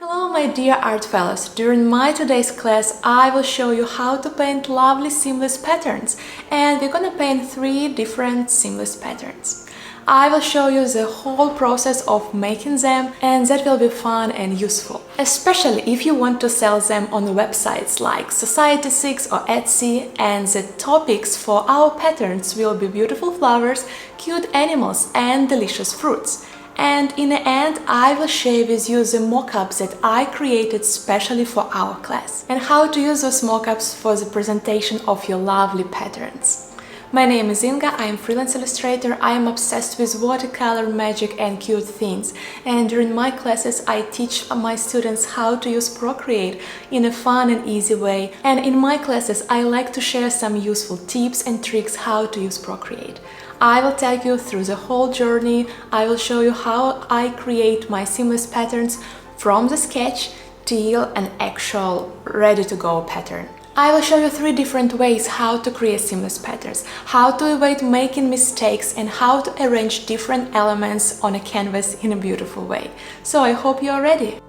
Hello my dear art fellows! During my today's class I will show you how to paint lovely seamless patterns, and we're gonna paint 3 different seamless patterns. I will show you the whole process of making them, and that will be fun and useful, especially if you want to sell them on websites like Society6 or Etsy. And the topics for our patterns will be beautiful flowers, cute animals and delicious fruits. And in the end, I will share with you the mockups that I created specially for our class, and how to use those mockups for the presentation of your lovely patterns. My name is Inga, I am freelance illustrator, I am obsessed with watercolor, magic and cute things, and during my classes I teach my students how to use Procreate in a fun and easy way, and in my classes I like to share some useful tips and tricks how to use Procreate. I will take you through the whole journey. I will show you how I create my seamless patterns from the sketch till an actual ready-to-go pattern. I will show you 3 different ways how to create seamless patterns, how to avoid making mistakes, and how to arrange different elements on a canvas in a beautiful way. So I hope you are ready.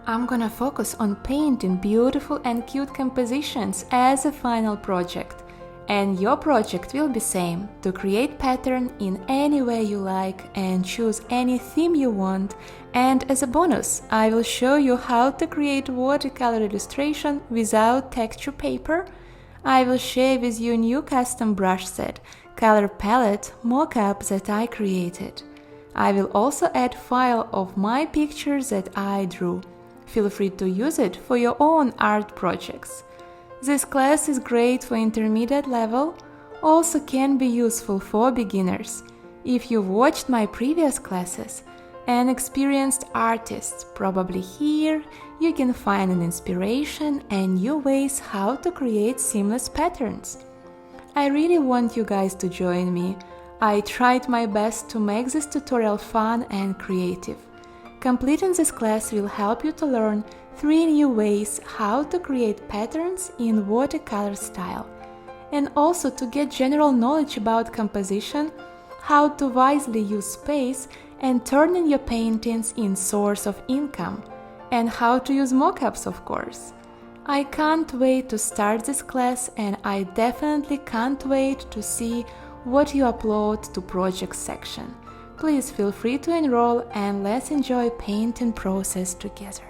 I'm gonna focus on painting beautiful and cute compositions as a final project. And your project will be same, to create pattern in any way you like and choose any theme you want. And as a bonus, I will show you how to create watercolor illustration without texture paper. I will share with you new custom brush set, color palette, mockup that I created. I will also add file of my pictures that I drew. Feel free to use it for your own art projects. This class is great for intermediate level, also can be useful for beginners. If you watched my previous classes, an experienced artist, probably here you can find an inspiration and new ways how to create seamless patterns. I really want you guys to join me. I tried my best to make this tutorial fun and creative. Completing this class will help you to learn 3 new ways how to create patterns in watercolor style, and also to get general knowledge about composition, how to wisely use space and turning your paintings in source of income, and how to use mockups, of course. I can't wait to start this class, and I definitely can't wait to see what you upload to project section. Please feel free to enroll and let's enjoy painting process together.